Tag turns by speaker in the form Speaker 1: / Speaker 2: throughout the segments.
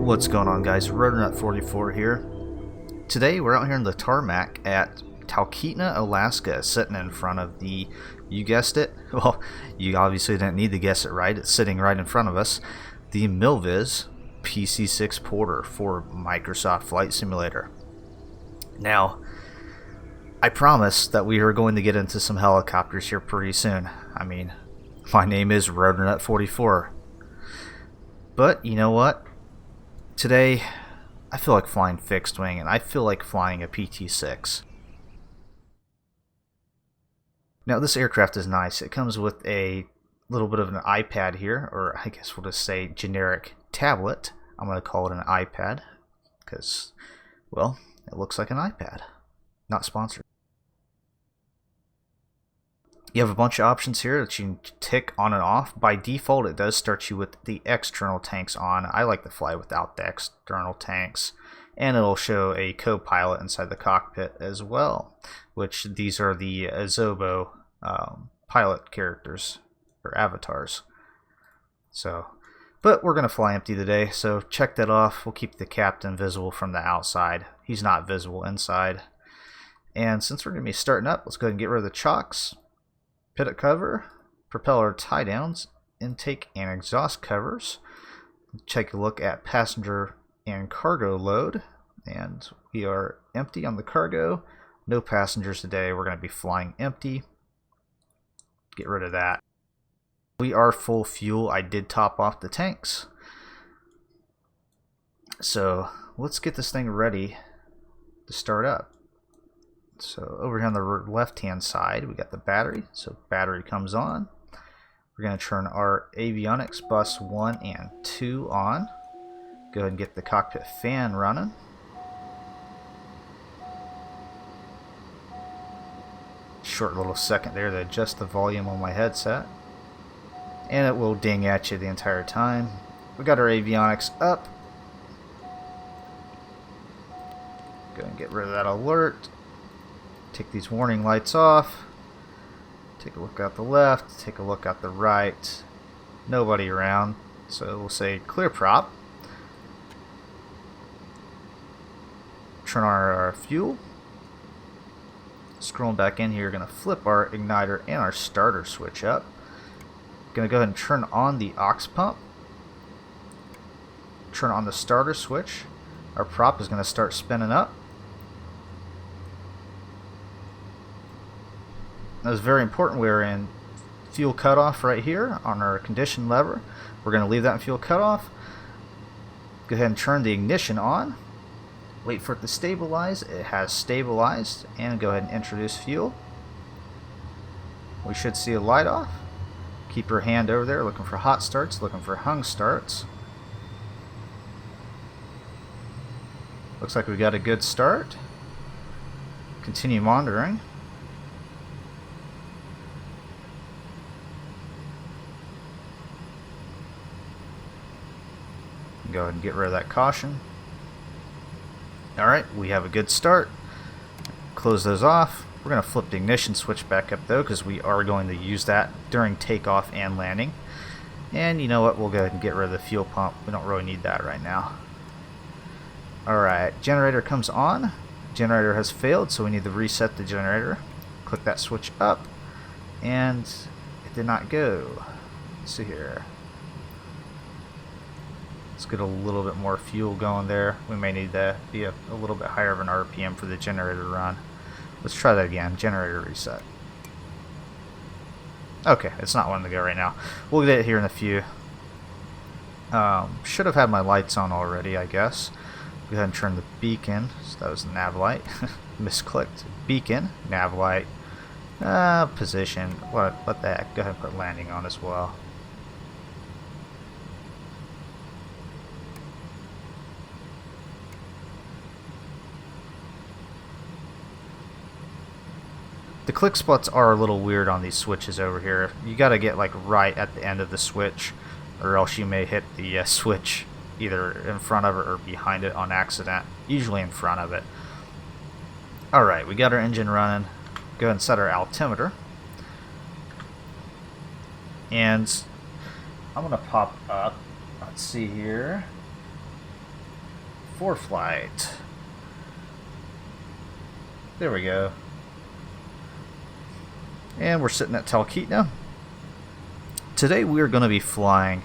Speaker 1: What's going on, guys? RotorNut44 here. Today we're out here in the tarmac at Talkeetna, Alaska, sitting in front of the, you guessed it, well, you obviously didn't need to guess it right, it's sitting right in front of us, the Milviz PC-6 Porter for Microsoft Flight Simulator. Now, I promised that we were going to get into some helicopters here pretty soon. I mean, my name is RotorNut44. But, you know what? Today, I feel like flying fixed wing, and I feel like flying a PT-6. Now, this aircraft is nice. It comes with a little bit of an iPad here, or I guess we'll just say generic tablet. I'm going to call it an iPad, because, well, it looks like an iPad. Not sponsored. You have a bunch of options here that you can tick on and off. By default, it does start you with the external tanks on. I like to fly without the external tanks. And it'll show a co-pilot inside the cockpit as well, which these are the Adobe pilot characters, or avatars. But we're going to fly empty today, so check that off. We'll keep the captain visible from the outside. He's not visible inside. And since we're going to be starting up, let's go ahead and get rid of the chocks. Pivot cover, propeller tie downs, intake and exhaust covers. Take a look at passenger and cargo load, and we are empty on the cargo. No passengers today. We're going to be flying empty. Get rid of that. We are full fuel. I did top off the tanks. So let's get this thing ready to start up. So over here on the left hand side we got the battery, so battery comes on. We're going to turn our avionics bus 1 and 2 on. Go ahead and get the cockpit fan running. Short little second there to adjust the volume on my headset, and it will ding at you the entire time. We got our avionics up. Go ahead and get rid of that alert. Take these warning lights off. Take a look out the left. Take a look out the right. Nobody around. So we'll say clear prop. Turn on our fuel. Scrolling back in here, we're going to flip our igniter and our starter switch up. Going to go ahead and turn on the aux pump. Turn on the starter switch. Our prop is going to start spinning up. That was very important. We're in fuel cutoff right here on our condition lever. We're going to leave that in fuel cutoff. Go ahead and turn the ignition on. Wait for it to stabilize. It has stabilized. And go ahead and introduce fuel. We should see a light off. Keep your hand over there looking for hot starts, looking for hung starts. Looks like we got a good start. Continue monitoring. Go ahead and get rid of that caution. Alright, we have a good start. Close those off. We're going to flip the ignition switch back up though, because we are going to use that during takeoff and landing. And you know what, we'll go ahead and get rid of the fuel pump. We don't really need that right now. Alright, generator comes on. Generator has failed, so we need to reset the generator. Click that switch up, and it did not go. Let's see here. Let's get a little bit more fuel going there. We may need to be a little bit higher of an RPM for the generator run. Let's try that again. Generator reset. Okay, it's not wanting to go right now. We'll get it here in a few. Should have had my lights on already, I guess. Go ahead and turn the beacon. So that was the nav light. Misclicked. Beacon, nav light, position. What the heck? Go ahead and put landing on as well. The click spots are a little weird on these switches over here. You got to get like right at the end of the switch, or else you may hit the switch either in front of it or behind it on accident. Usually in front of it. Alright, we got our engine running. Go ahead and set our altimeter. And I'm going to pop up, let's see here, for flight. There we go. And we're sitting at Talkeetna. Today we are going to be flying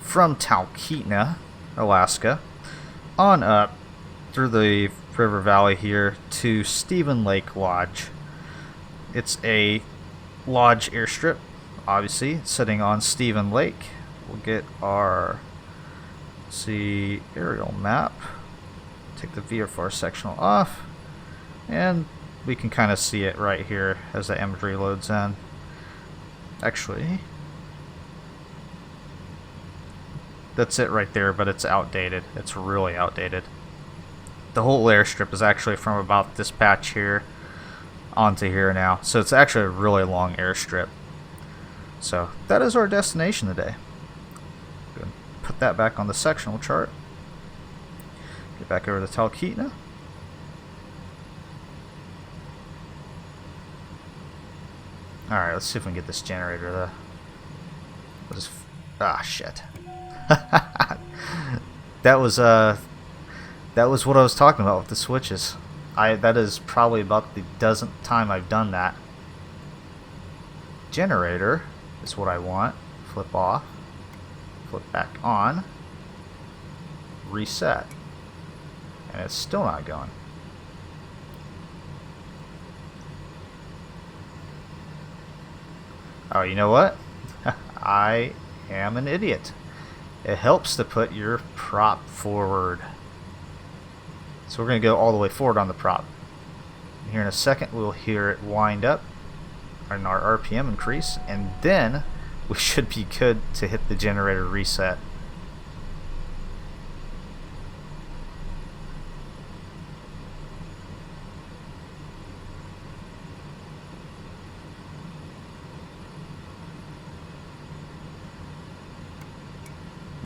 Speaker 1: from Talkeetna, Alaska, on up through the river valley here to Stephan Lake Lodge. It's a lodge airstrip, obviously, sitting on Stephan Lake. We'll get our aerial map, take the VFR sectional off, and we can kind of see it right here as the imagery loads in. Actually, that's it right there, but it's outdated. It's really outdated. The whole airstrip is actually from about this patch here onto here now, so it's actually a really long airstrip. So that is our destination today. Put that back on the sectional chart. Get back over to Talkeetna. Alright, let's see if we can get this generator though. Shit. That was what I was talking about with the switches. That is probably about the dozenth time I've done that. Generator is what I want. Flip off. Flip back on. Reset. And it's still not going. Oh, you know what? I am an idiot. It helps to put your prop forward. So we're going to go all the way forward on the prop. Here in a second we'll hear it wind up and our RPM increase, and then we should be good to hit the generator reset.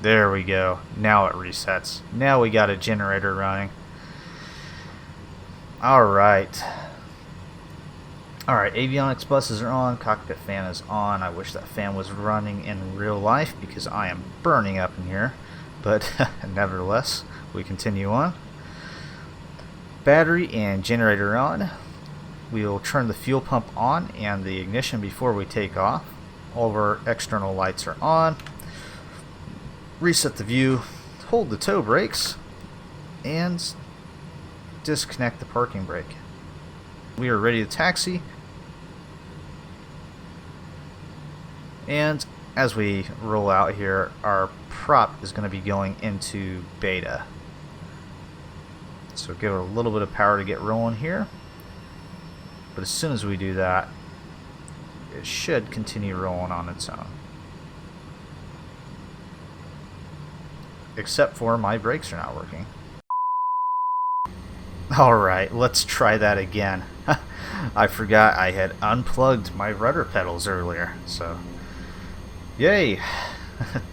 Speaker 1: There we go. Now it resets. Now we got a generator running. Alright. Alright, avionics buses are on. Cockpit fan is on. I wish that fan was running in real life because I am burning up in here. But nevertheless, we continue on. Battery and generator on. We'll turn the fuel pump on and the ignition before we take off. All of our external lights are on. Reset the view, hold the toe brakes, and disconnect the parking brake. We are ready to taxi, and as we roll out here, our prop is going to be going into beta. So give it a little bit of power to get rolling here, but as soon as we do that, it should continue rolling on its own. Except for my brakes are not working. Alright, let's try that again. I forgot I had unplugged my rudder pedals earlier, so yay!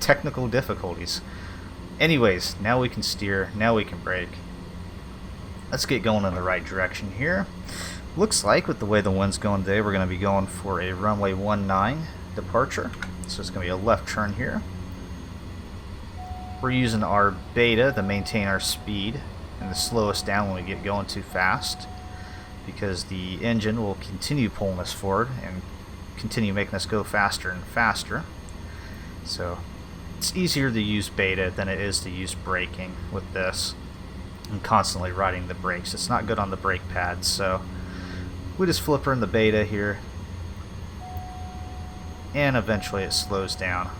Speaker 1: Technical difficulties. Anyways, now we can steer, now we can brake. Let's get going in the right direction here. Looks like with the way the wind's going today, we're going to be going for a runway 19 departure. So it's going to be a left turn here. We're using our beta to maintain our speed and to slow us down when we get going too fast, because the engine will continue pulling us forward and continue making us go faster and faster. So it's easier to use beta than it is to use braking with this and constantly riding the brakes. It's not good on the brake pads, so we just flip her in the beta here and eventually it slows down.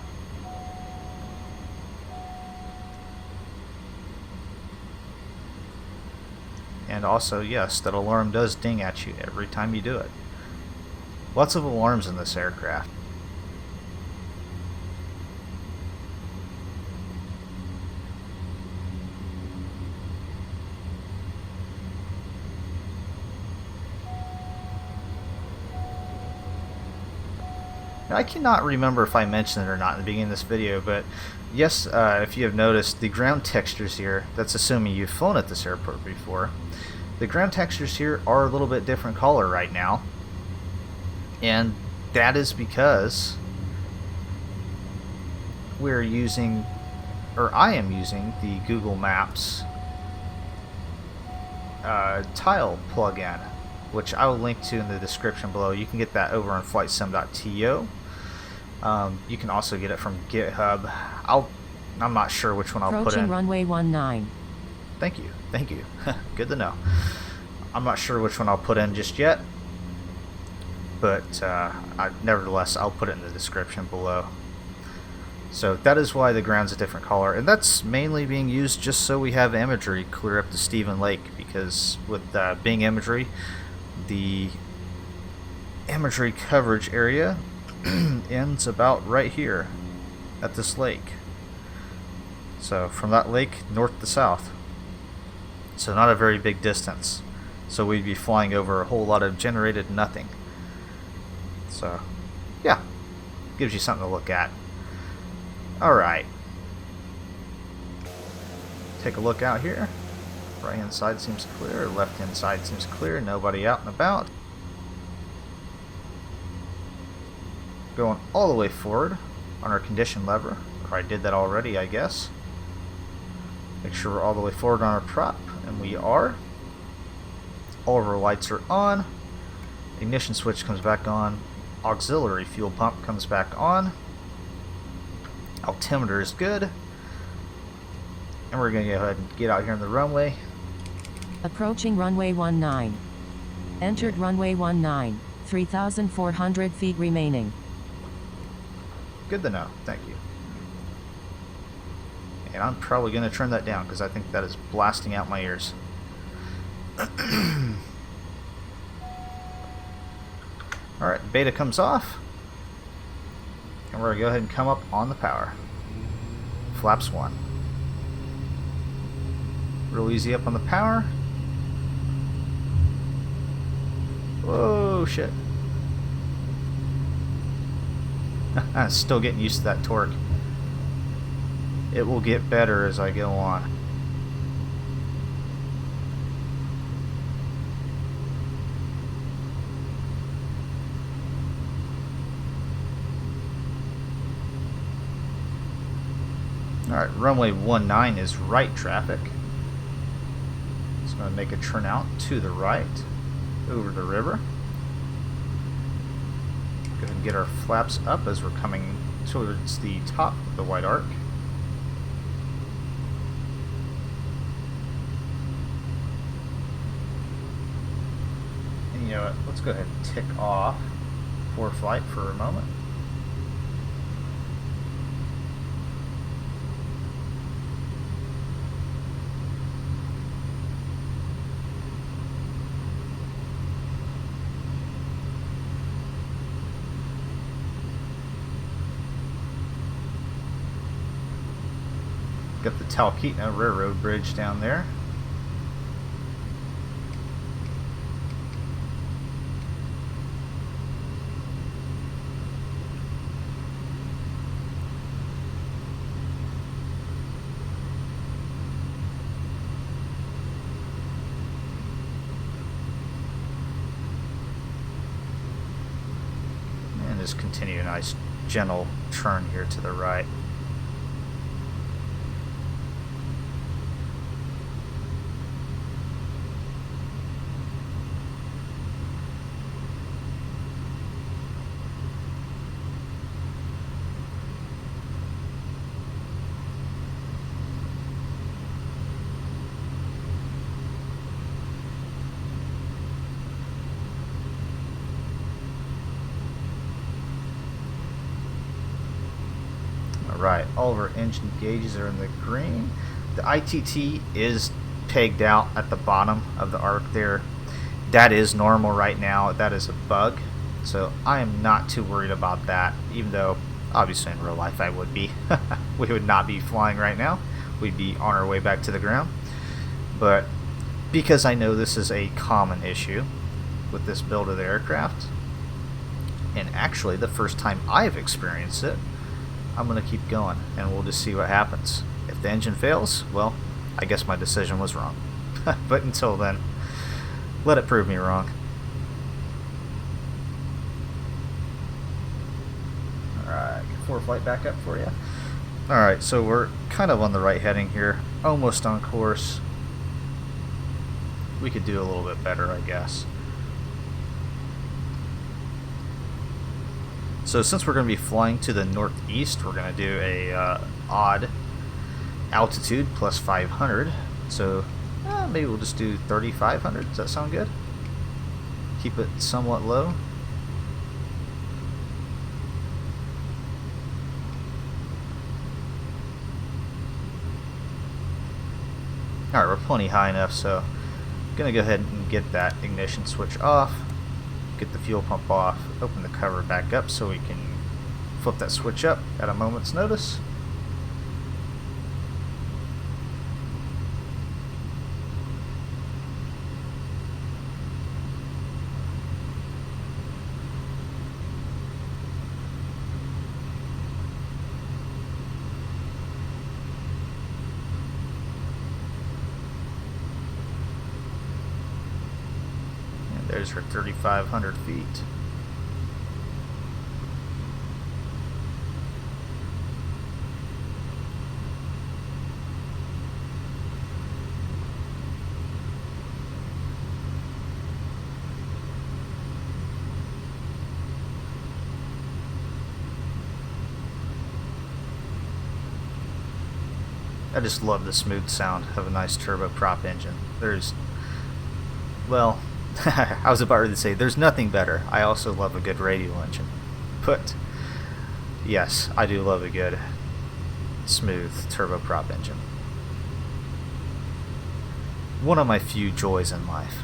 Speaker 1: And also, yes, that alarm does ding at you every time you do it. Lots of alarms in this aircraft. Now, I cannot remember if I mentioned it or not in the beginning of this video, but yes, if you have noticed, the ground textures here, that's assuming you've flown at this airport before, the ground textures here are a little bit different color right now, and that is because we're using, or I am using, the Google Maps tile plugin, which I will link to in the description below. You can get that over on flightsim.to. You can also get it from GitHub. I'm not sure which one I'll put in.
Speaker 2: Approaching runway 19.
Speaker 1: Thank you. Good to know. I'm not sure which one I'll put in just yet, but nevertheless, I'll put it in the description below. So that is why the ground's a different color, and that's mainly being used just so we have imagery clear up to Stephan Lake, because with Bing imagery, the imagery coverage area ends about right here at this lake. So from that lake north to south, so not a very big distance, so we'd be flying over a whole lot of generated nothing. So yeah, gives you something to look at. Alright, take a look out here. Right hand side seems clear, left hand side seems clear, nobody out and about. Going all the way forward on our condition lever, or I did that already, I guess. Make sure we're all the way forward on our prop, and we are. All of our lights are on. Ignition switch comes back on. Auxiliary fuel pump comes back on. Altimeter is good. And we're going to go ahead and get out here on the runway.
Speaker 2: Approaching runway 19. Entered runway 19. 3,400 feet remaining.
Speaker 1: Good to know. Thank you. And I'm probably going to turn that down because I think that is blasting out my ears. Alright, beta comes off. And we're going to go ahead and come up on the power. Flaps 1. Real easy up on the power. Whoa, shit. Still getting used to that torque. It will get better as I go on. Alright, runway 19 is right traffic. It's going to make a turn out to the right over the river. Go ahead and get our flaps up as we're coming towards the top of the white arc. And you know what, let's go ahead and tick off for flight for a moment. Got the Talkeetna Railroad Bridge down there. And just continue a nice gentle turn here to the right. Right, all of our engine gauges are in the green. The ITT is pegged out at the bottom of the arc there. That is normal right now. That is a bug. So I am not too worried about that, even though obviously in real life I would be. We would not be flying right now. We'd be on our way back to the ground. But because I know this is a common issue with this build of the aircraft, and actually the first time I've experienced it, I'm going to keep going, and we'll just see what happens. If the engine fails, well, I guess my decision was wrong. But until then, let it prove me wrong. Alright, get forward flight back up for you. Alright, so we're kind of on the right heading here, almost on course. we could do a little bit better, I guess. So since we're going to be flying to the northeast, we're going to do a odd altitude plus 500. So maybe we'll just do 3,500. Does that sound good? Keep it somewhat low. Alright, we're plenty high enough, so I'm going to go ahead and get that ignition switch off, get the fuel pump off, open the cover back up so we can flip that switch up at a moment's notice. There's her 3,500 feet. I just love the smooth sound of a nice turboprop engine. Well, I was about to say, there's nothing better. I also love a good radial engine. But, yes, I do love a good, smooth turboprop engine. One of my few joys in life.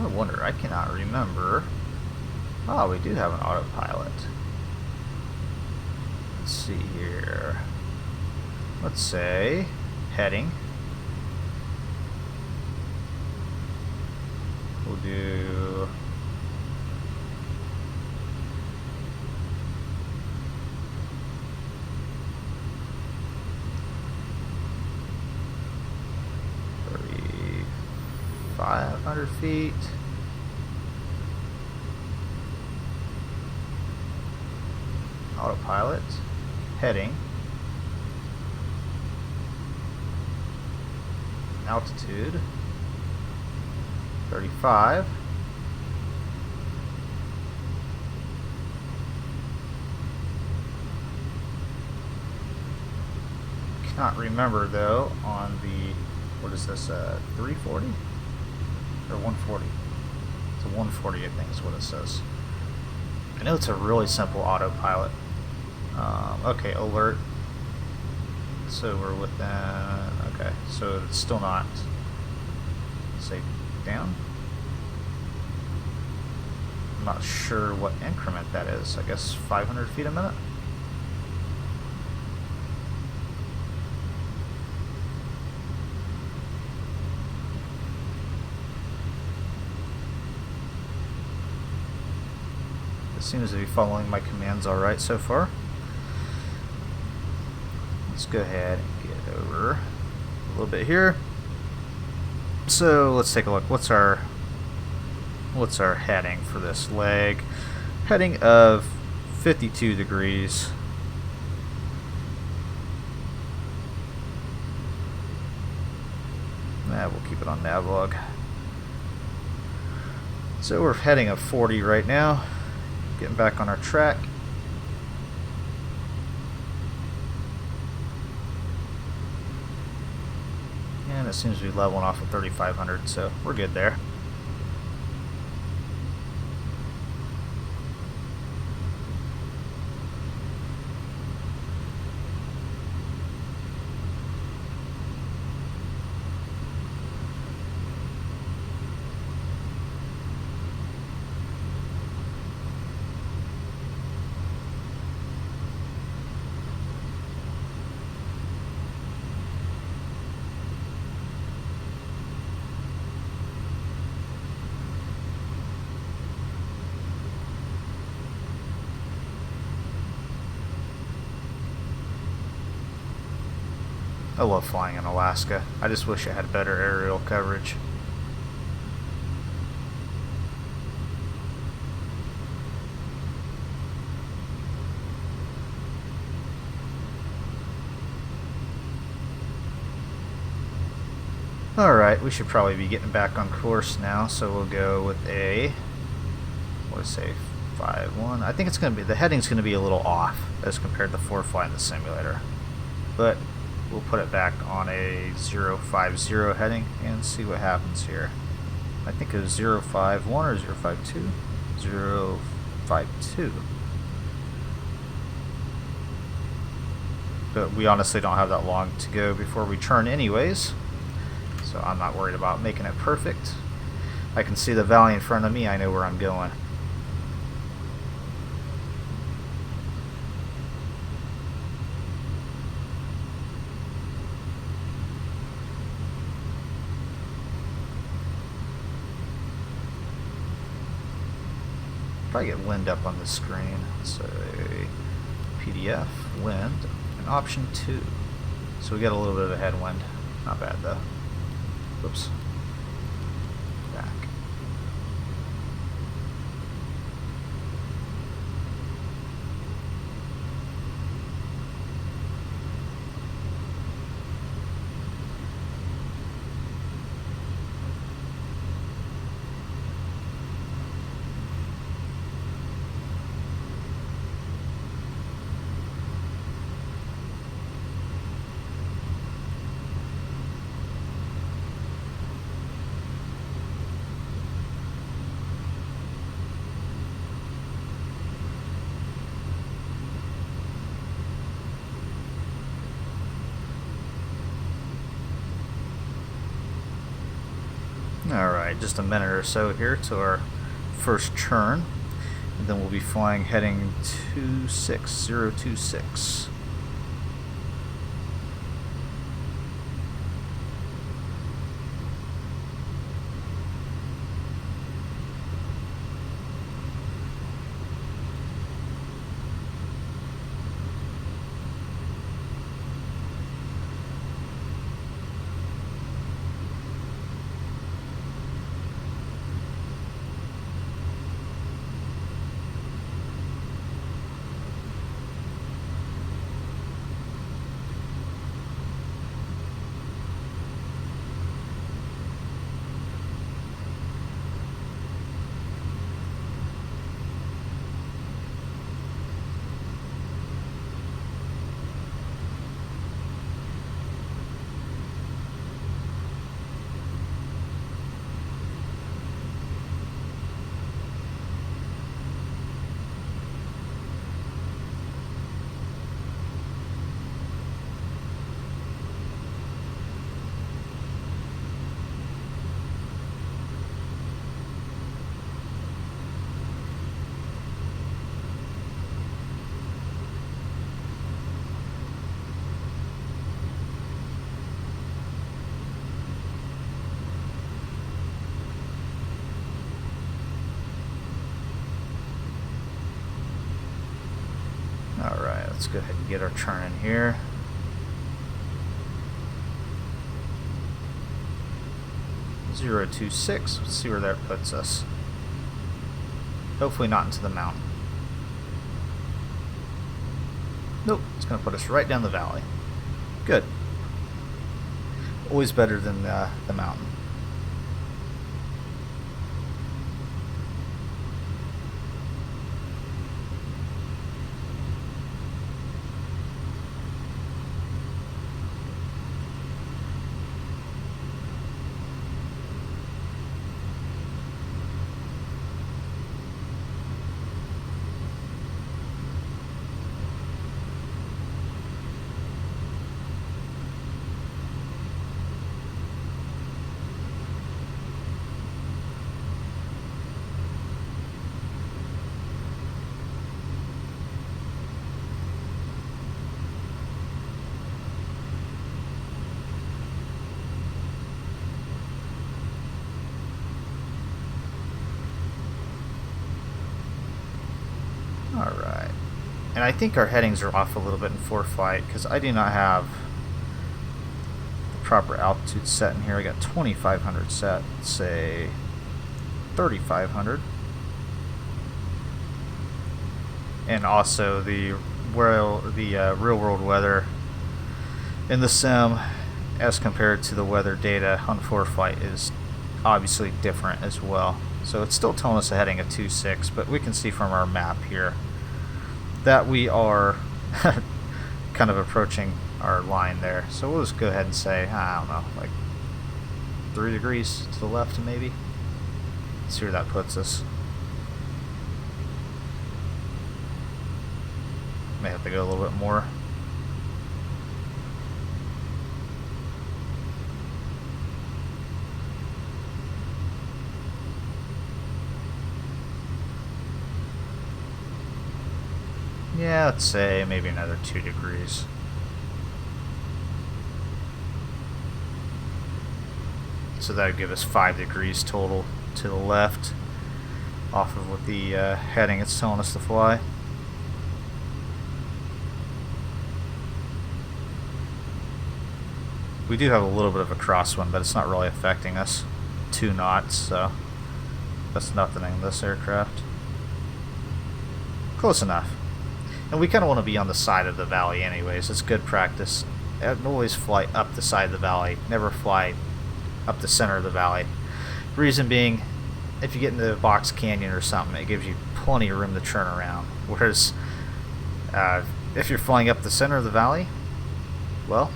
Speaker 1: I wonder, I cannot remember. Oh, we do have an autopilot. Let's see here. Let's say heading. We'll do $3,500 feet. Autopilot, heading, altitude 35, cannot remember though on the, what is this, 340 or 140? It's a 140, I think is what it says. I know it's a really simple autopilot. Okay, alert. So we're within. Okay, so it's still not. Say down. I'm not sure what increment that is. I guess 500 feet a minute. It seems to be following my commands all right so far. Let's go ahead and get over a little bit here. So let's take a look. What's our heading for this leg? Heading of 52 degrees. We'll keep it on Navlog. So we're heading of 40 right now. Getting back on our track. And it seems to be leveling off at 3,500, so we're good there. I love flying in Alaska. I just wish I had better aerial coverage. Alright, we should probably be getting back on course now, so we'll go with a, let's say 5-1. I think it's going to be, the heading's going to be a little off as compared to ForeFlight in the simulator. But we'll put it back on a 050 heading and see what happens here. I think it was 051 or 052? 052. But we honestly don't have that long to go before we turn anyways. So I'm not worried about making it perfect. I can see the valley in front of me, I know where I'm going. Probably get wind up on the screen. So PDF, wind, and option 2. So we get a little bit of a headwind. Not bad though. Whoops. Back. Alright, just a minute or so here to our first turn, and then we'll be flying heading 26026. Alright, let's go ahead and get our turn in here. .026, let's see where that puts us. Hopefully not into the mountain. Nope, it's going to put us right down the valley. Good. Always better than the mountain. Alright, and I think our headings are off a little bit in ForeFlight because I do not have proper altitude set in here. I got 2,500 set. Let's say 3,500. And also the real world weather in the sim as compared to the weather data on ForeFlight is obviously different as well. So it's still telling us a heading of 2.6, but we can see from our map here that we are kind of approaching our line there. So we'll just go ahead and say, I don't know, like 3 degrees to the left maybe. Let's see where that puts us. May have to go a little bit more. Yeah, let's say maybe another 2 degrees. So that would give us 5 degrees total to the left off of what the heading it's telling us to fly. We do have a little bit of a crosswind, but it's not really affecting us. 2 knots, so that's nothing in this aircraft. Close enough. And we kind of want to be on the side of the valley anyways. It's good practice. Always fly up the side of the valley. Never fly up the center of the valley. Reason being, if you get into a box canyon or something, it gives you plenty of room to turn around. Whereas, if you're flying up the center of the valley, well,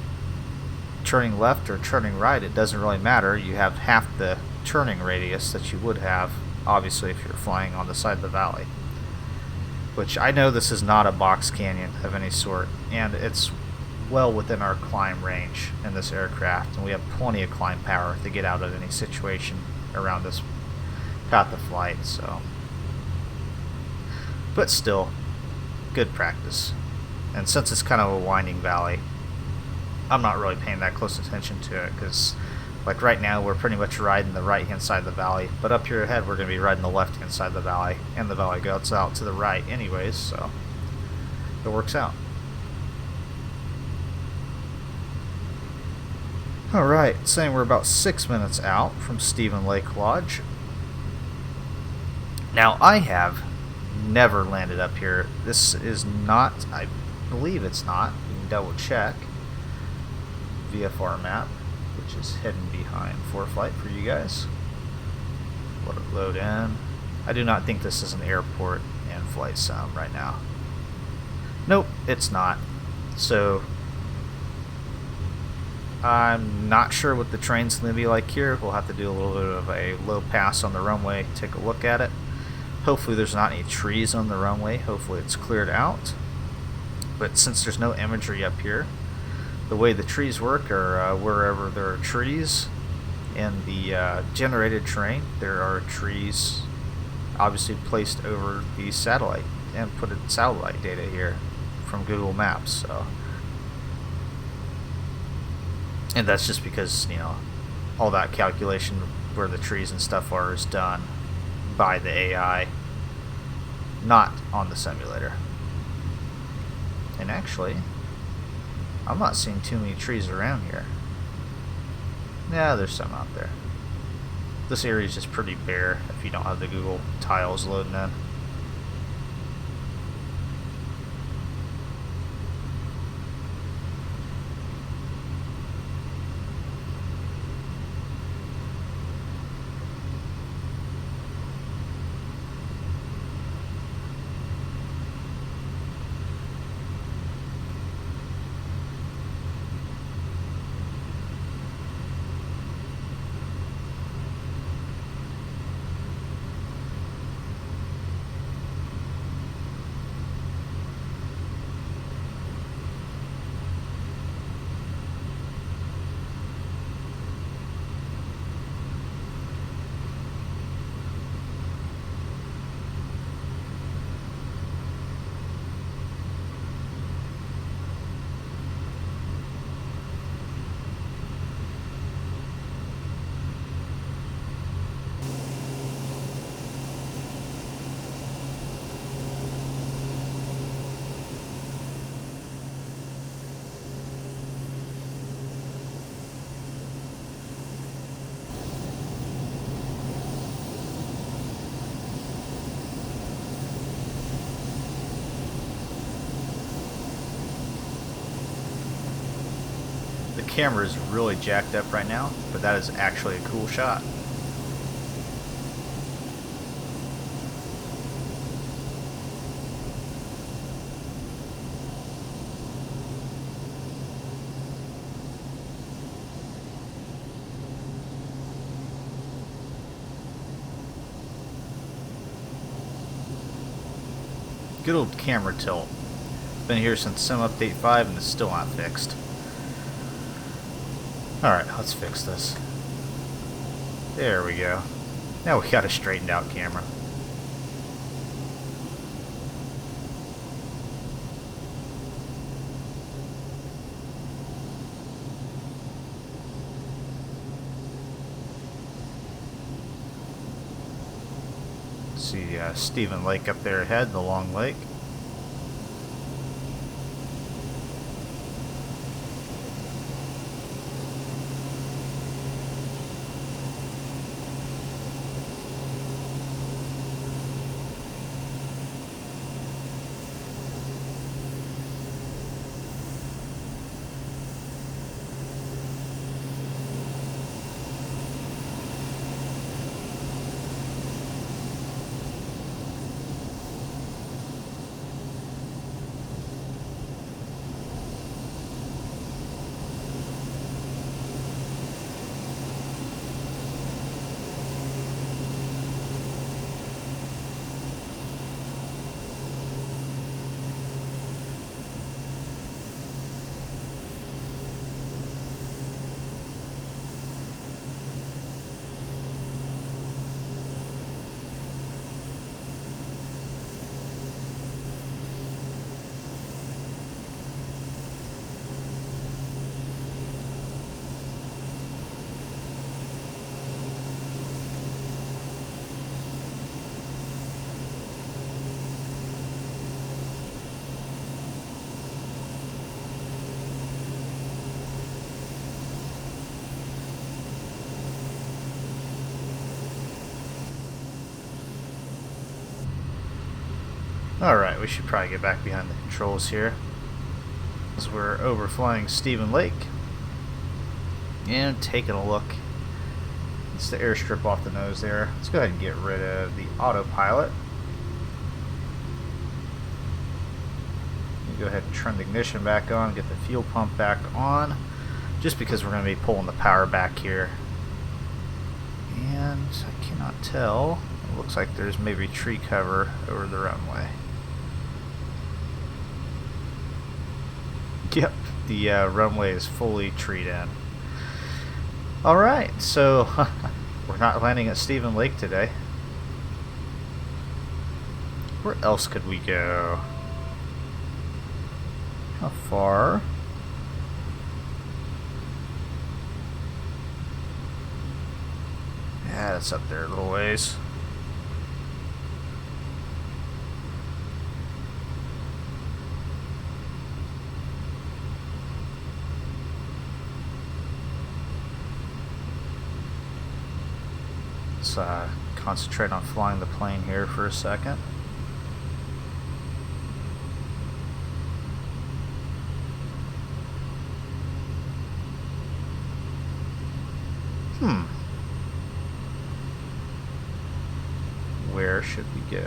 Speaker 1: turning left or turning right, it doesn't really matter. You have half the turning radius that you would have, obviously, if you're flying on the side of the valley. Which I know this is not a box canyon of any sort, and it's well within our climb range in this aircraft, and we have plenty of climb power to get out of any situation around this path of flight. So, but still, good practice. And since it's kind of a winding valley, I'm not really paying that close attention to it, because like right now we're pretty much riding the right hand side of the valley, but up here ahead we're going to be riding the left hand side of the valley, and the valley goes out to the right anyways, so it works out. Alright, saying we're about 6 minutes out from Stephan Lake Lodge. Now I have never landed up here. This is not, I believe it's not, you can double check. VFR map, which is hidden behind ForeFlight for you guys. Let it load in. I do not think this is an airport in flight sim right now. Nope, it's not. So I'm not sure what the train's going to be like here. We'll have to do a little bit of a low pass on the runway, take a look at it. Hopefully there's not any trees on the runway. Hopefully it's cleared out. But since there's no imagery up here, the way the trees work are wherever there are trees in the generated terrain, there are trees obviously placed over the satellite and put in satellite data here from Google Maps. So, and that's just because, you know, all that calculation where the trees and stuff are is done by the AI, not on the simulator. And actually, I'm not seeing too many trees around here. Yeah, there's some out there. This area is just pretty bare if you don't have the Google tiles loading in. The camera is really jacked up right now, but that is actually a cool shot. Good old camera tilt. Been here since Sim Update 5 and it's still not fixed. Alright, let's fix this. There we go. Now we got a straightened out camera. See Stephan Lake up there ahead, the long lake. Alright, we should probably get back behind the controls here, as we're overflying Stephan Lake and taking a look. It's the airstrip off the nose there. Let's go ahead and get rid of the autopilot. Go ahead and turn the ignition back on, get the fuel pump back on, just because we're going to be pulling the power back here. And I cannot tell. It looks like there's maybe tree cover over the runway. Yep, the runway is fully treed in. Alright, so we're not landing at Stephan Lake today. Where else could we go? How far? Yeah, it's up there a little ways. Let's concentrate on flying the plane here for a second. Where should we go?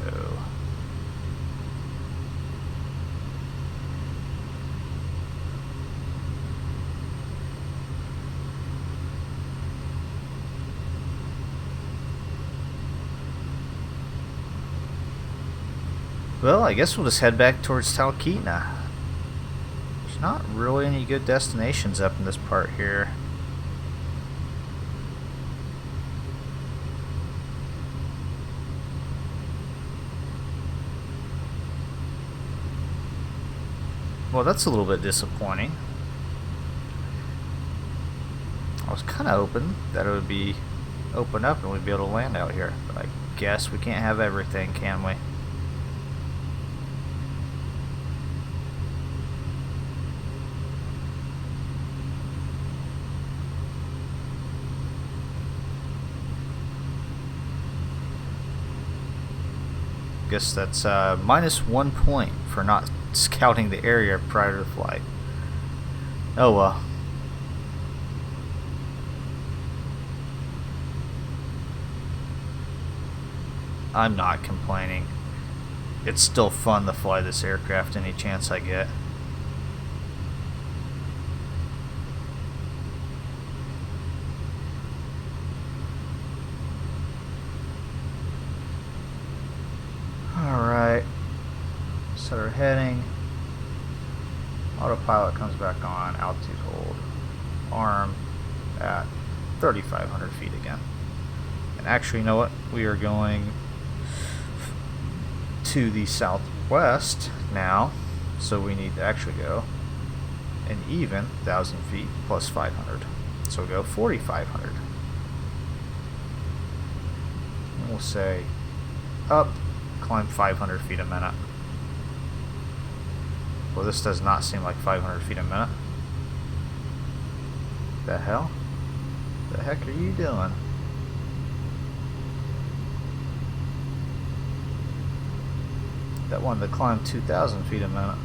Speaker 1: Well, I guess we'll just head back towards Talkeetna. There's not really any good destinations up in this part here. Well, that's a little bit disappointing. I was kind of hoping that it would be open up and we'd be able to land out here, but I guess we can't have everything, can we? Guess that's -1 point for not scouting the area prior to the flight. Oh well. I'm not complaining. It's still fun to fly this aircraft any chance I get. Alright, set our heading. Autopilot comes back on, altitude hold. Arm at 3,500 feet again. And actually, you know what? We are going to the southwest now, so we need to actually go an even 1,000 feet plus 500. So we'll go 4,500. And we'll say up, climb 500 feet a minute. Well, this does not seem like 500 feet a minute. The hell? The heck are you doing? That wanted to climb 2,000 feet a minute.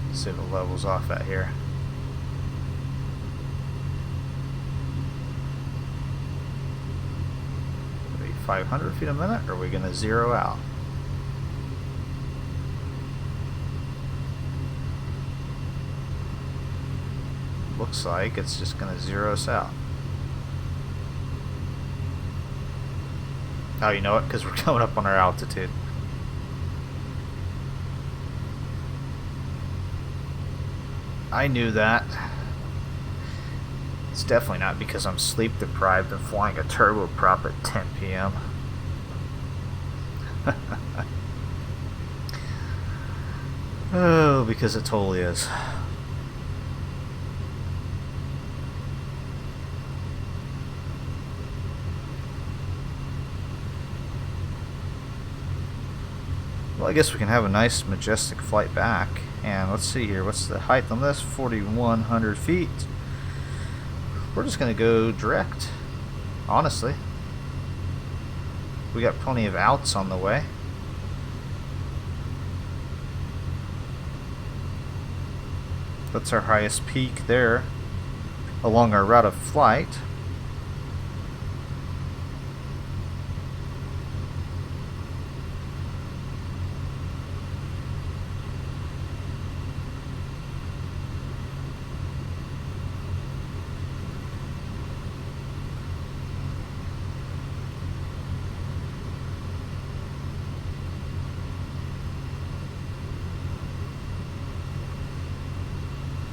Speaker 1: Let's see what the level's off at here. 500 feet a minute, or are we going to zero out? Looks like it's just going to zero us out. Oh, you know what? Because we're coming up on our altitude. I knew that. It's definitely not because I'm sleep deprived and flying a turboprop at 10 p.m. Oh, because it totally is. Well, I guess we can have a nice majestic flight back. And let's see here, what's the height on this? 4,100 feet. We're just going to go direct, honestly. We got plenty of outs on the way. That's our highest peak there along our route of flight.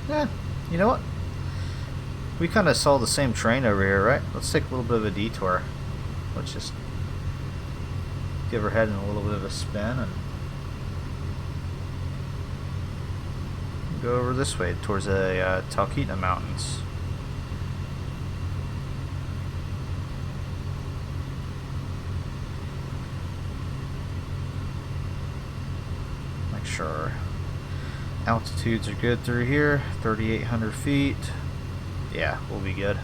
Speaker 1: Yeah, you know what? We kind of saw the same train over here, right? Let's take a little bit of a detour. Let's just give her head in a little bit of a spin and go over this way towards the Talkeetna Mountains. Make sure altitudes are good through here. 3,800 feet. Yeah, we'll be good.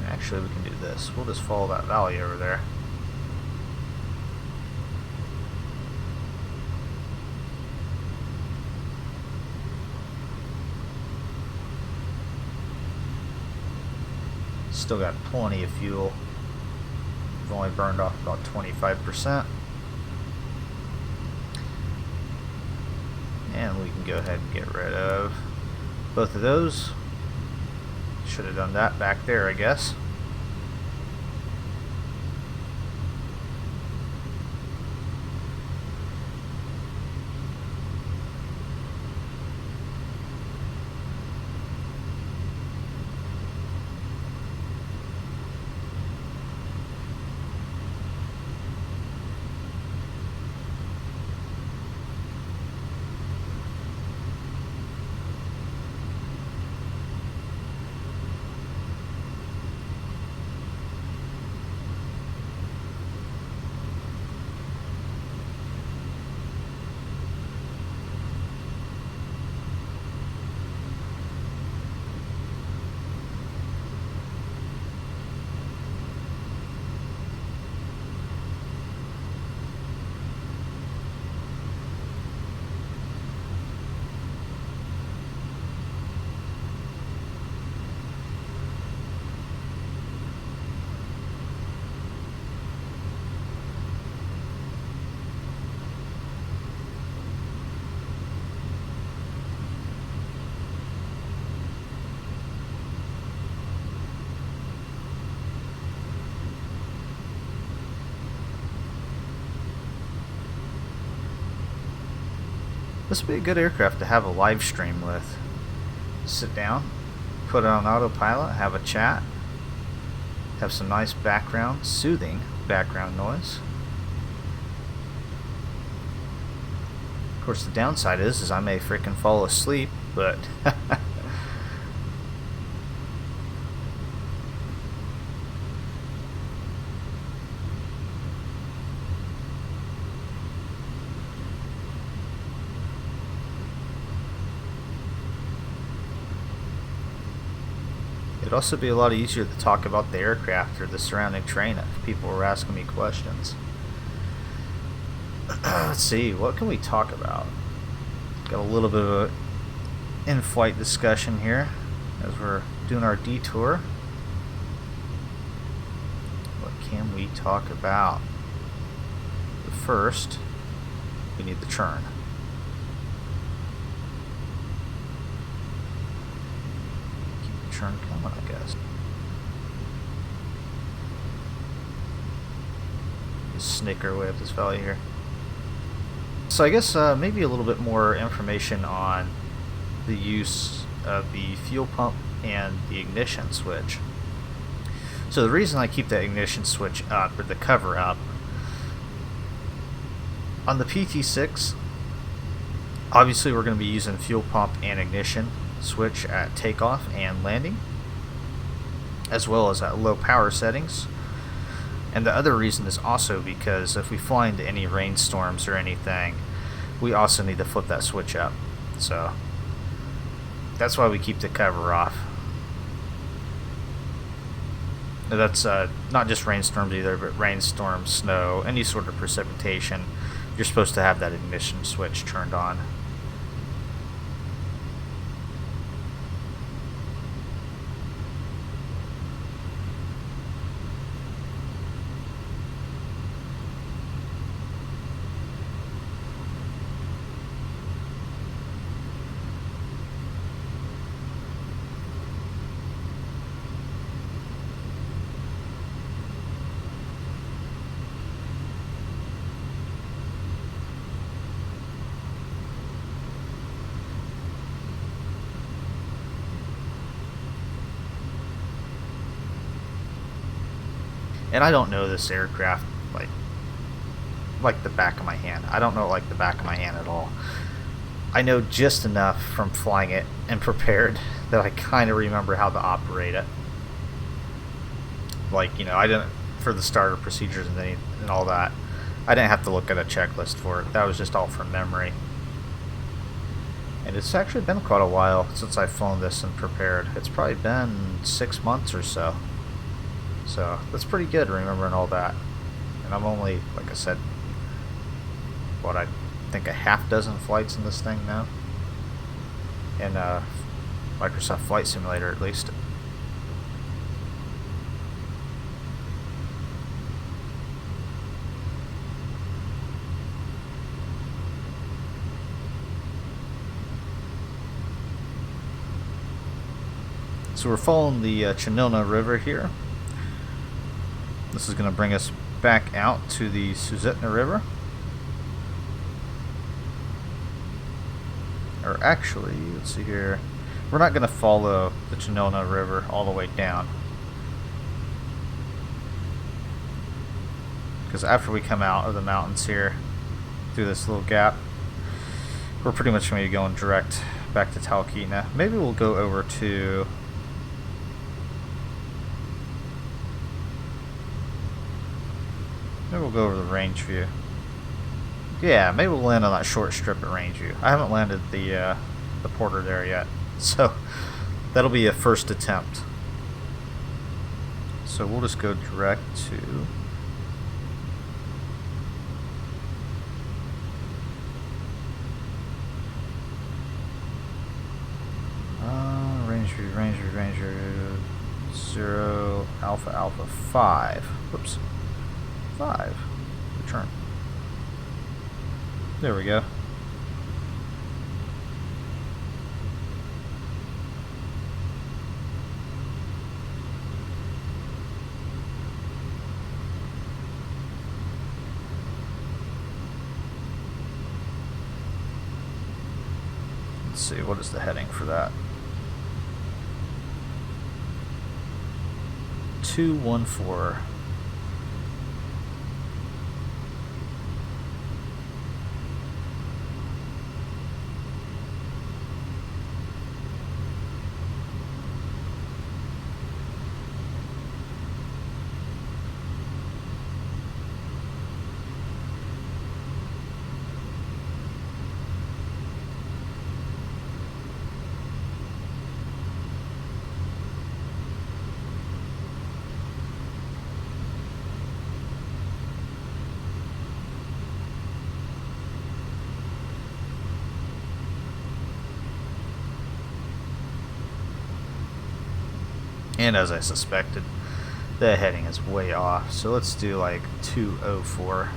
Speaker 1: Actually, we can do this. We'll just follow that valley over there. Still got plenty of fuel. We've only burned off about 25%. And we can go ahead and get rid of both of those. Should have done that back there, I guess. This would be a good aircraft to have a live stream with. Sit down, put it on autopilot, have a chat, have some nice background, soothing background noise. Of course, the downside is I may freaking fall asleep, but it'd also be a lot easier to talk about the aircraft or the surrounding terrain if people were asking me questions. Let's see, what can we talk about? Got a little bit of an in-flight discussion here as we're doing our detour. What can we talk about? But first, we need the churn. Keep the churn coming, I guess. Just snake our way up this valley here. So I guess maybe a little bit more information on the use of the fuel pump and the ignition switch. So the reason I keep that ignition switch up, or the cover up, on the PT-6, obviously we're going to be using fuel pump and ignition switch at takeoff and landing, as well as at low power settings. And the other reason is also because if we fly into any rainstorms or anything, we also need to flip that switch up. So that's why we keep the cover off. That's not just rainstorms either, but rainstorms, snow, any sort of precipitation, you're supposed to have that ignition switch turned on. And I don't know this aircraft like the back of my hand. I don't know it like the back of my hand at all. I know just enough from flying it and prepared that I kind of remember how to operate it. Like, you know, I didn't, for the starter procedures and all that, I didn't have to look at a checklist for it. That was just all from memory. And it's actually been quite a while since I've flown this and prepared. It's probably been 6 months or so. So that's pretty good, remembering all that. And I'm only, like I said, what, I think a half dozen flights in this thing now. In Microsoft Flight Simulator, at least. So we're following the Talkeetna River here. This is going to bring us back out to the Talkeetna River. Or actually, let's see here. We're not going to follow the Talkeetna River all the way down. Because after we come out of the mountains here, through this little gap, we're pretty much going to be going direct back to Talkeetna. Maybe we'll go over to... Maybe we'll go over the Rangeview. Yeah, maybe we'll land on that short strip at Rangeview. I haven't landed the Porter there yet, so that'll be a first attempt. So we'll just go direct to Rangeview 0 Alpha 5. Whoops. 5. Return. There we go. see, what is the heading for that? 214. And as I suspected, the heading is way off. So let's do like 204.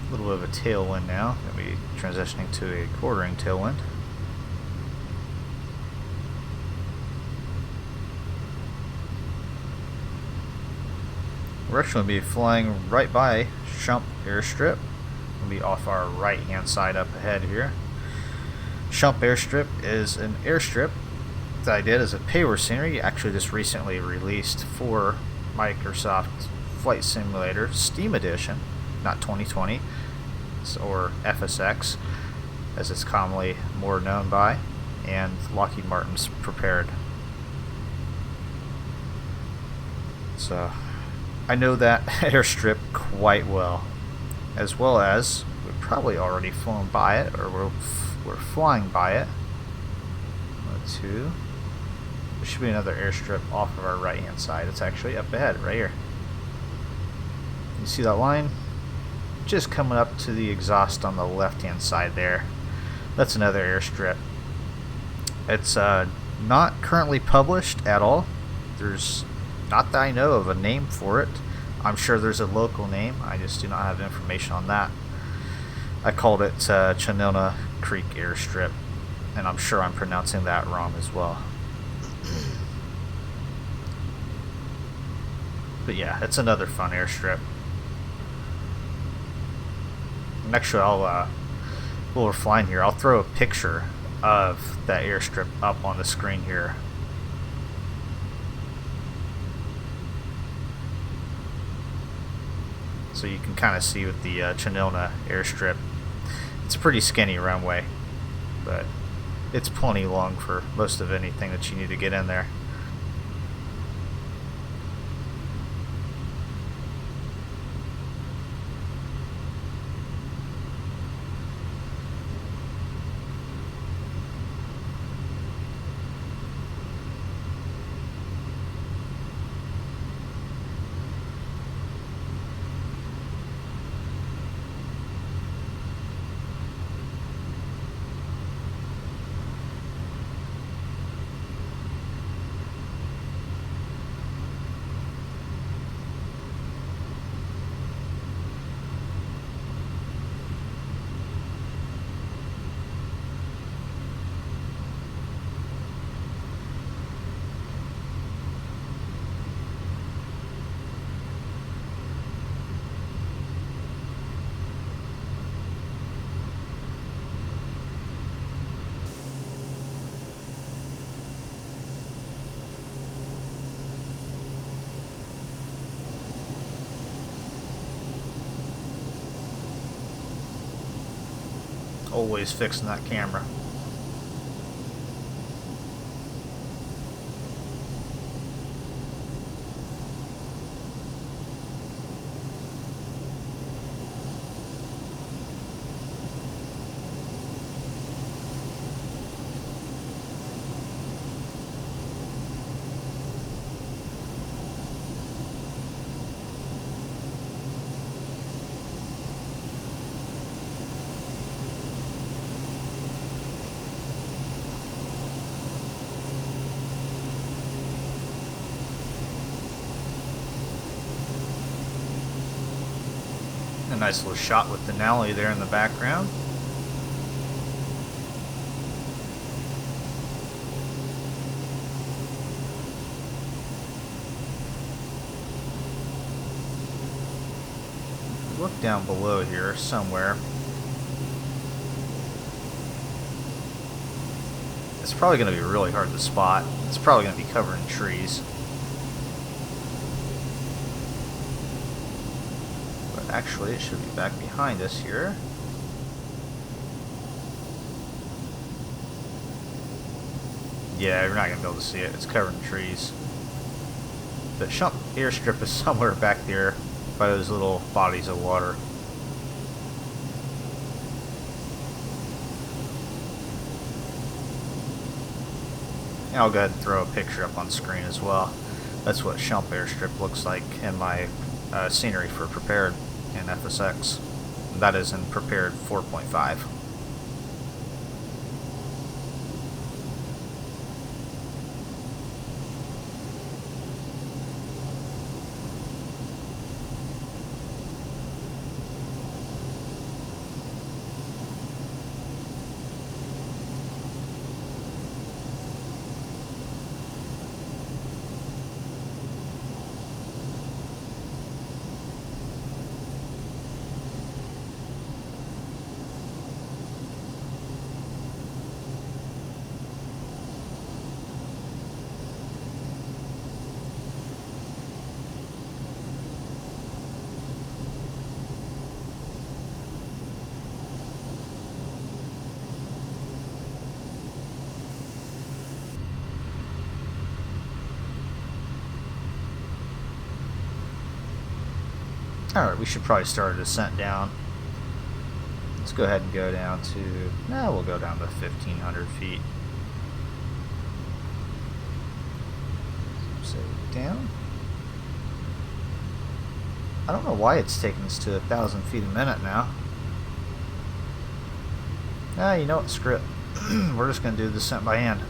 Speaker 1: A little bit of a tailwind now. Going to be transitioning to a quartering tailwind. We're actually going to be flying right by Shutdown Airstrip. We'll be off our right hand side up ahead here. Shutdown Airstrip is an airstrip that I did as a payware scenery, actually just recently released for Microsoft Flight Simulator Steam Edition, not 2020, or FSX as it's commonly more known by, and Lockheed Martin's prepared. So I know that airstrip quite well as we've probably already flown by it, or we're flying by it. 1, 2. There should be another airstrip off of our right hand side. It's actually up ahead, right here. You see that line? Just coming up to the exhaust on the left hand side there. That's another airstrip. It's not currently published at all. There's not that I know of a name for it. I'm sure there's a local name. I just do not have information on that. I called it Chanilna Creek Airstrip, and I'm sure I'm pronouncing that wrong as well. But yeah, it's another fun airstrip. And actually, while we're flying here, I'll throw a picture of that airstrip up on the screen here. So you can kind of see with the Chanilna Airstrip, it's a pretty skinny runway, but it's plenty long for most of anything that you need to get in there. Always fixing that camera. A nice little shot with Denali there in the background. look down below here somewhere. It's probably going to be really hard to spot. It's probably going to be covered in trees. But actually, it should be back behind us here. Yeah, you're not going to be able to see it. It's covered in trees. The Shutdown airstrip is somewhere back there by those little bodies of water. And I'll go ahead and throw a picture up on screen as well. That's what Shutdown airstrip looks like in my scenery for prepared in FSX. And that is in prepared 4.5. Alright, we should probably start a descent down. Let's go ahead and go down to, we'll go down to 1,500 feet. Save down. I don't know why it's taking us to 1,000 feet a minute now. You know what, screw it. We're just going to do the descent by hand.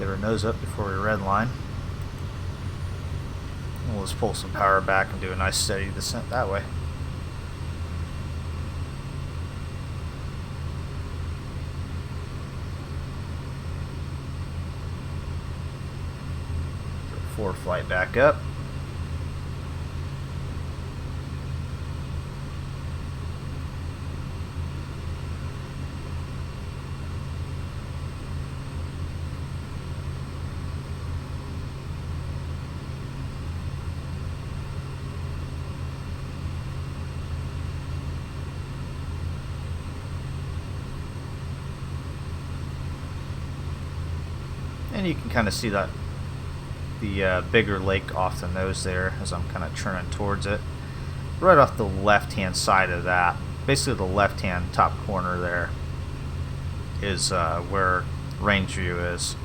Speaker 1: Get our nose up before we redline. We'll just pull some power back and do a nice steady descent that way. Forward flight back up. And you can kind of see that the bigger lake off the nose there as I'm kind of turning towards it. Right off the left hand side of that, basically the left hand top corner there is where Rangeview is.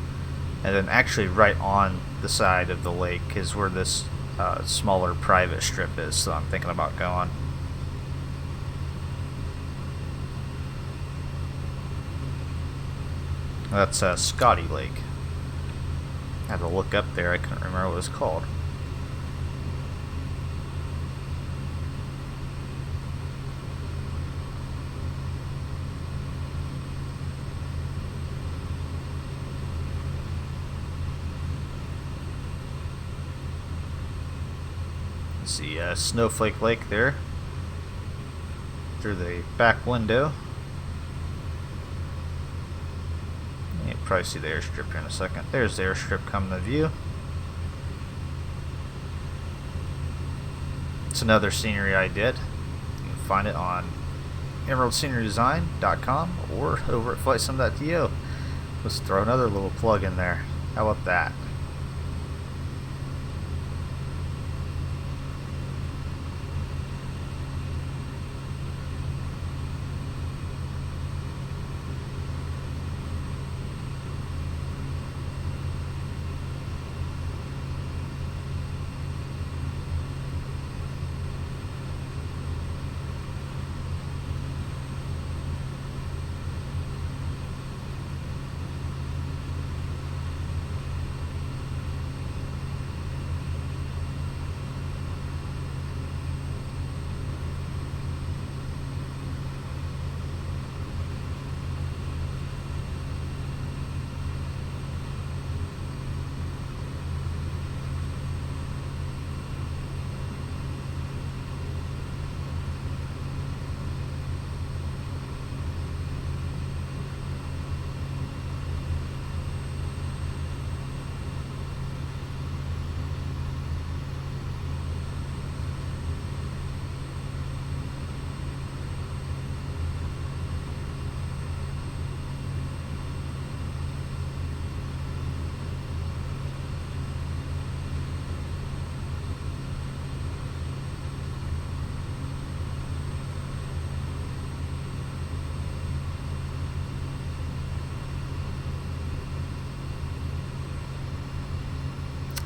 Speaker 1: And then actually right on the side of the lake is where this smaller private strip is, so I'm thinking about going. That's Scotty Lake. I had to look up there, I couldn't remember what it was called. Let's see, Snowflake Lake there. Through the back window. You'll probably see the airstrip here in a second. There's the airstrip coming to view. It's another scenery I did. You can find it on emeraldscenerydesign.com or over at flightsim.to. Let's throw another little plug in there. How about that?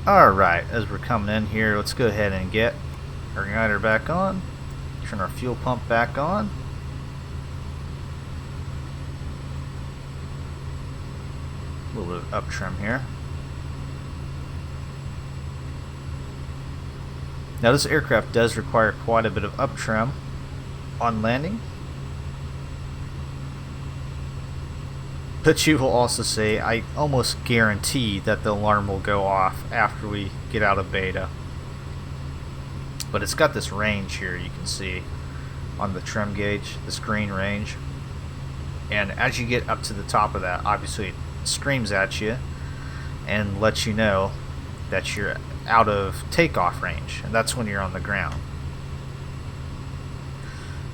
Speaker 1: Alright, as we're coming in here, let's go ahead and get our igniter back on. Turn our fuel pump back on. A little bit of up trim here. Now this aircraft does require quite a bit of up trim on landing. But you will also say, I almost guarantee that the alarm will go off after we get out of beta. But it's got this range here, you can see on the trim gauge, this green range. And as you get up to the top of that, obviously it screams at you and lets you know that you're out of takeoff range, and that's when you're on the ground.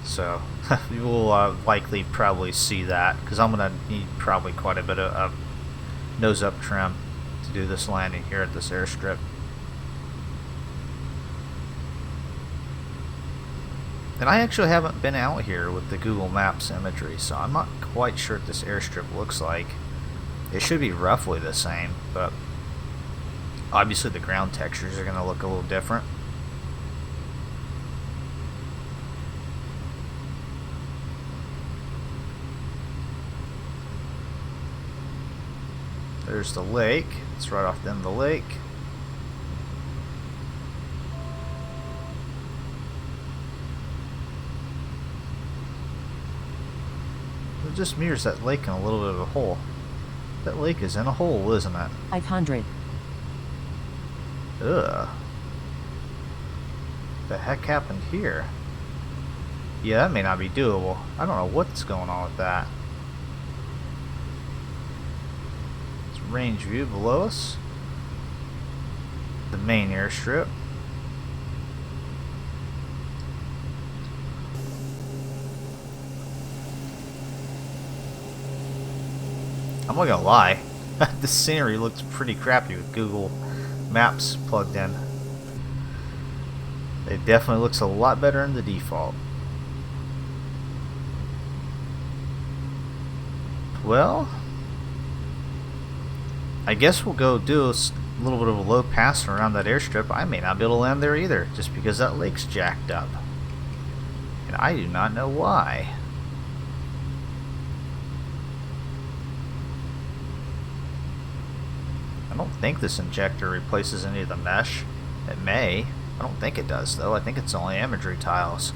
Speaker 1: So you will likely probably see that, because I'm going to need probably quite a bit of nose up trim to do this landing here at this airstrip. And I actually haven't been out here with the Google Maps imagery, so I'm not quite sure what this airstrip looks like. It should be roughly the same, but obviously the ground textures are going to look a little different. There's the lake. It's right off the end of the lake. It just mirrors that lake in a little bit of a hole. That lake is in a hole, isn't it?
Speaker 2: 500.
Speaker 1: Ugh. The heck happened here? Yeah, that may not be doable. I don't know what's going on with that. It's Rangeview below us. The main airstrip. I'm not gonna lie, the scenery looks pretty crappy with Google Maps plugged in. It definitely looks a lot better in the default. Well, I guess we'll go do a little bit of a low pass around that airstrip. I may not be able to land there either, just because that lake's jacked up. And I do not know why. I don't think this injector replaces any of the mesh. It may. I don't think it does though. I think it's only imagery tiles.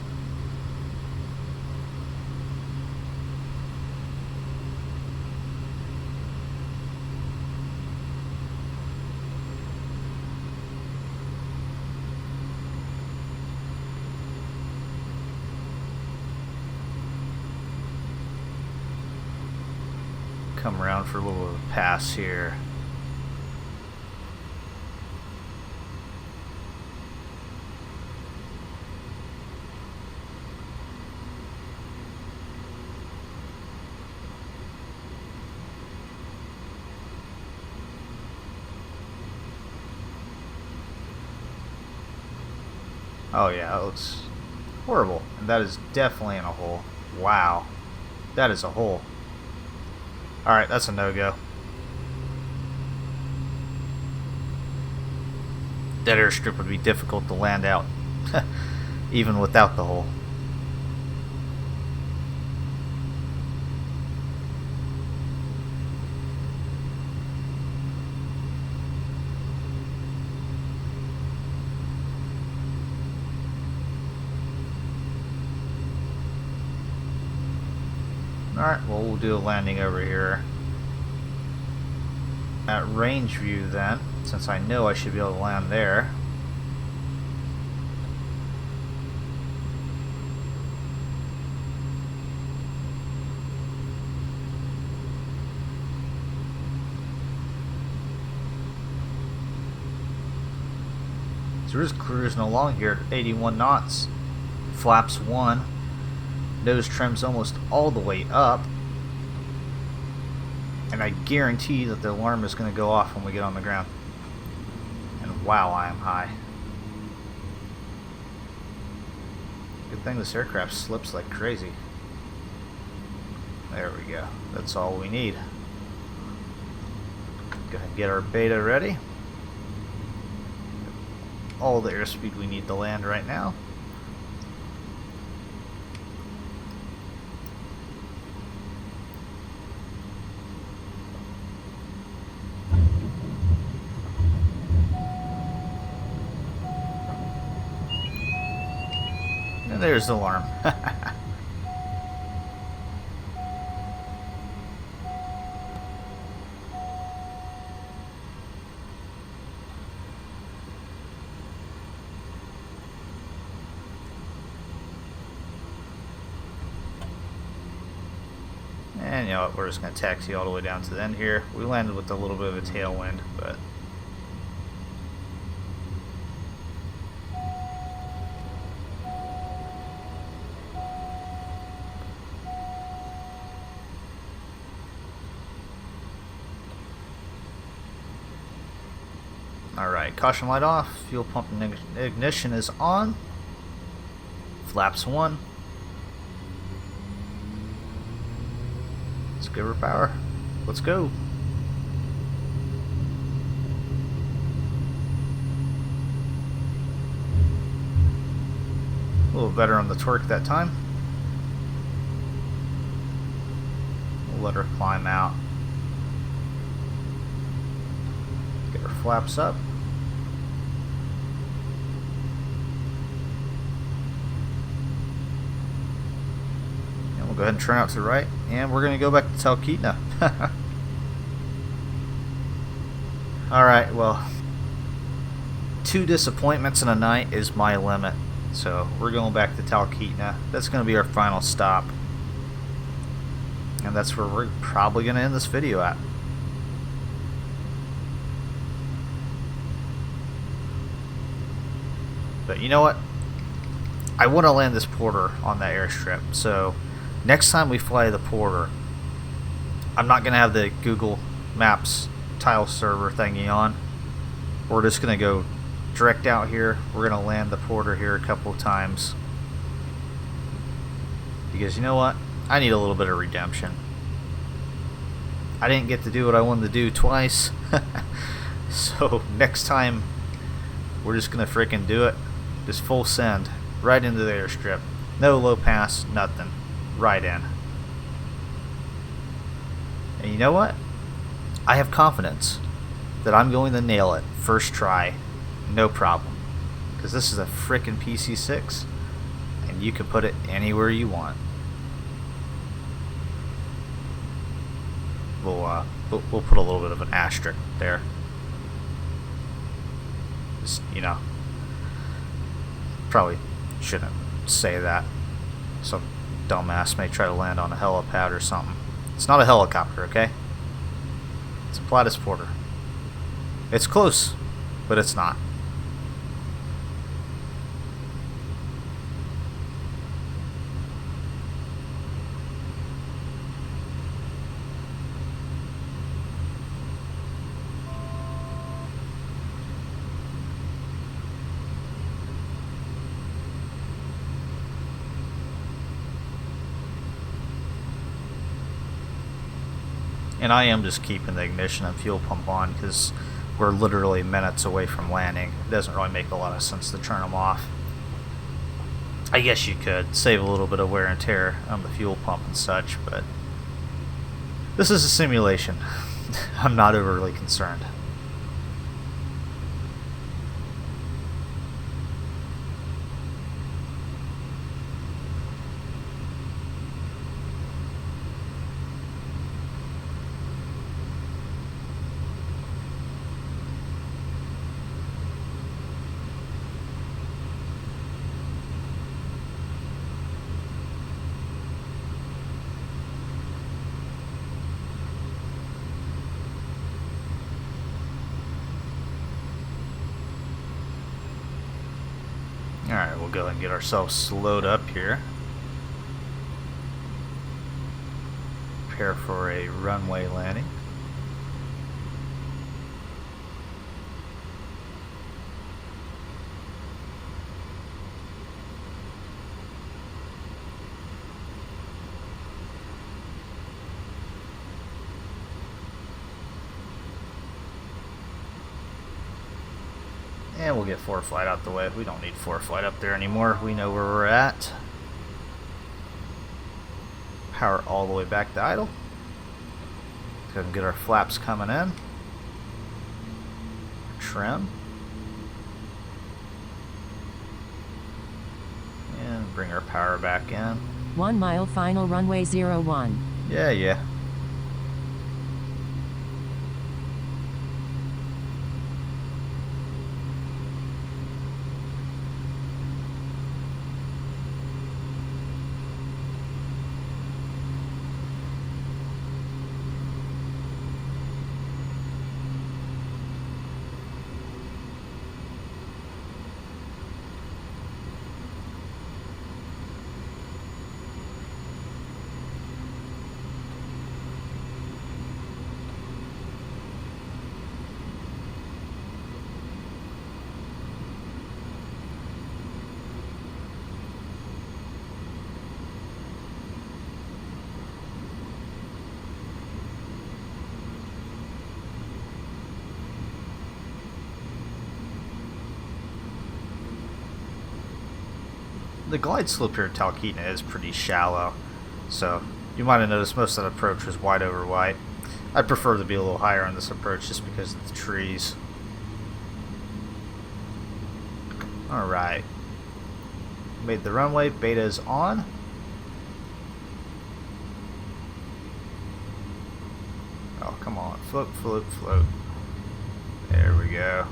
Speaker 1: Come around for a little bit of a pass here. Oh yeah, that looks horrible. And that is definitely in a hole. Wow. That is a hole. Alright, that's a no-go. That airstrip would be difficult to land out, even without the hole. Alright, well, we'll do a landing over here at Rangeview then, since I know I should be able to land there. So we're just cruising along here at 81 knots, flaps 1. Nose trim's almost all the way up, and I guarantee that the alarm is going to go off when we get on the ground. And wow, I am high. Good thing this aircraft slips like crazy. There we go. That's all we need. Go ahead and get our beta ready. all the airspeed we need to land right now. And there's the alarm. And you know what, we're just going to taxi all the way down to the end here. We landed with a little bit of a tailwind, but alright, caution light off, fuel pump ignition is on, flaps 1. Let's give her power. Let's go. A little better on the torque that time. We'll let her climb out. Get her flaps up. And we'll go ahead and turn out to the right. And we're going to go back to Talkeetna. Alright, well, 2 disappointments in a night is my limit. So we're going back to Talkeetna. That's going to be our final stop. And that's where we're probably going to end this video at. But you know what? I want to land this Porter on that airstrip. So next time we fly the Porter, I'm not going to have the Google Maps tile server thingy on. We're just going to go direct out here. We're going to land the Porter here a couple of times. Because you know what? I need a little bit of redemption. I didn't get to do what I wanted to do twice. So next time, we're just going to freaking do it. Just full send. Right into the airstrip. No low pass, nothing. Right in. And you know what? I have confidence that I'm going to nail it first try, no problem. Because this is a frickin' PC-6, and you can put it anywhere you want. We'll put a little bit of an asterisk there. Just, you know, probably shouldn't say that. Some dumbass may try to land on a helipad or something. It's not a helicopter, okay? It's a Pilatus Porter. It's close, but it's not. And I am just keeping the ignition and fuel pump on because we're literally minutes away from landing. It doesn't really make a lot of sense to turn them off. I guess you could save a little bit of wear and tear on the fuel pump and such, but this is a simulation. I'm not overly concerned. Alright, we'll go ahead and get ourselves slowed up here. Prepare for a runway landing. And we'll get 4 flight out the way. We don't need 4 flight up there anymore. We know where we're at. Power all the way back to idle. Go ahead and get our flaps coming in. Trim. And bring our power back in.
Speaker 2: 1 mile final runway 01.
Speaker 1: Yeah. The glide slope here at Talkeetna is pretty shallow, so you might have noticed most of the approach was wide over white. I prefer to be a little higher on this approach just because of the trees. Alright. Made the runway, beta is on. Oh, come on. Float, float, float. There we go.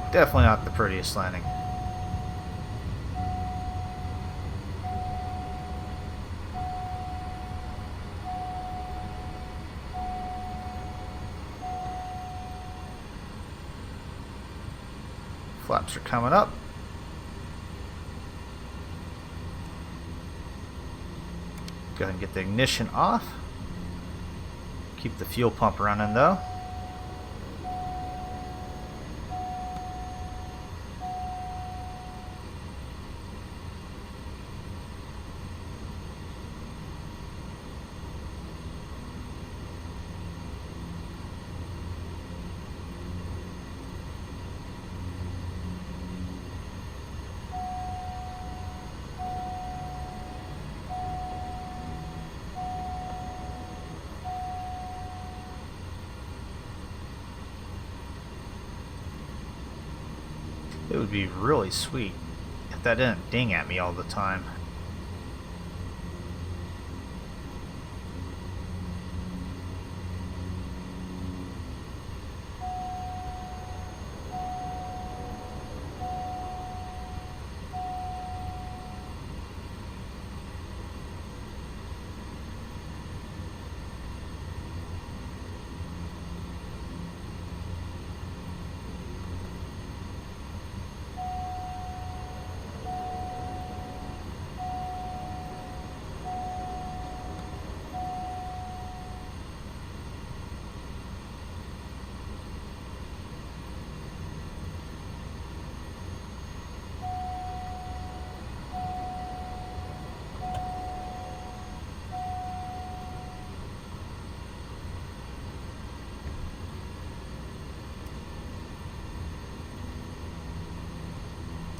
Speaker 1: Definitely not the prettiest landing. Flaps are coming up. Go ahead and get the ignition off. Keep the fuel pump running though. It would be really sweet if that didn't ding at me all the time.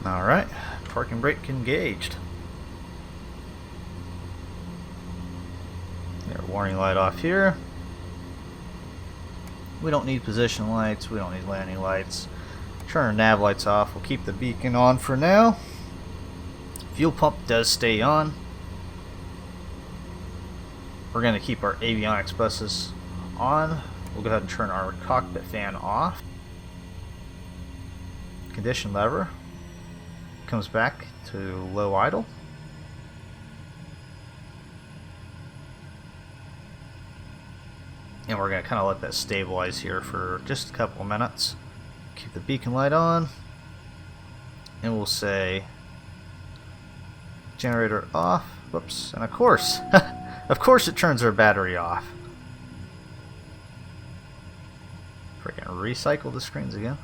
Speaker 1: Alright, parking brake engaged. Warning light off here. We don't need position lights, we don't need landing lights. Turn our nav lights off, we'll keep the beacon on for now. Fuel pump does stay on. We're going to keep our avionics buses on. We'll go ahead and turn our cockpit fan off. Condition lever comes back to low idle. And we're going to kind of let that stabilize here for just a couple of minutes. Keep the beacon light on. And we'll say generator off. Whoops. And of course, of course it turns our battery off. Freaking recycle the screens again.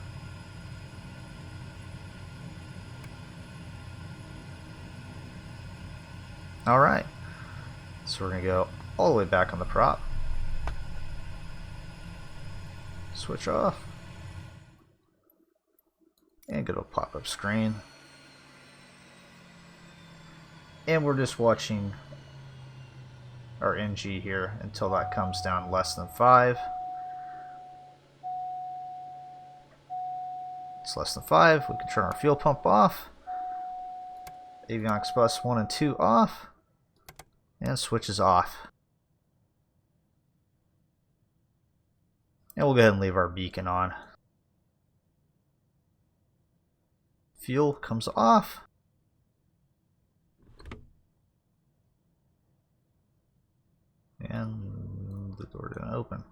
Speaker 1: Alright. So we're going to go all the way back on the prop. switch off. And go to a pop-up screen. And we're just watching our NG here until that comes down less than 5. It's less than 5. We can turn our fuel pump off. Avionics bus 1 and 2 off. And switches off. And we'll go ahead and leave our beacon on. Fuel comes off. And the door didn't open.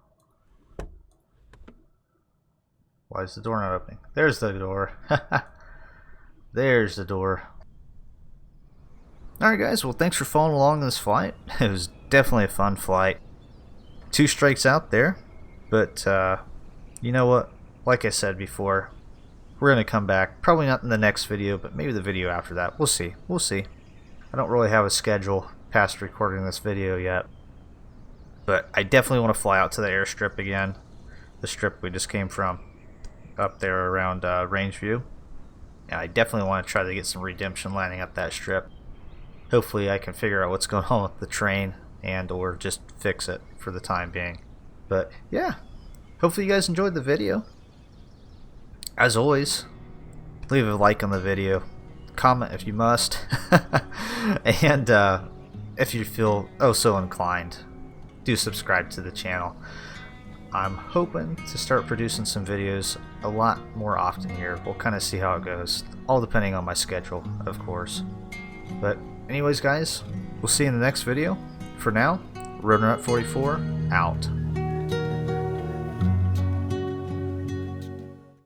Speaker 1: Why is the door not opening? There's the door. There's the door. Alright guys, well thanks for following along this flight. It was definitely a fun flight. 2 strikes out there. But you know what? Like I said before, we're going to come back. Probably not in the next video, but maybe the video after that. We'll see. We'll see. I don't really have a schedule past recording this video yet. But I definitely want to fly out to the airstrip again. The strip we just came from. Up there around Rangeview. And I definitely want to try to get some redemption landing up that strip. Hopefully I can figure out what's going on with the train and or just fix it for the time being. But yeah, hopefully you guys enjoyed the video. As always, leave a like on the video, comment if you must, and if you feel oh so inclined, do subscribe to the channel. I'm hoping to start producing some videos a lot more often here. We'll kind of see how it goes, all depending on my schedule, of course. But anyways guys, we'll see you in the next video. For now, Roadrunner 44 out.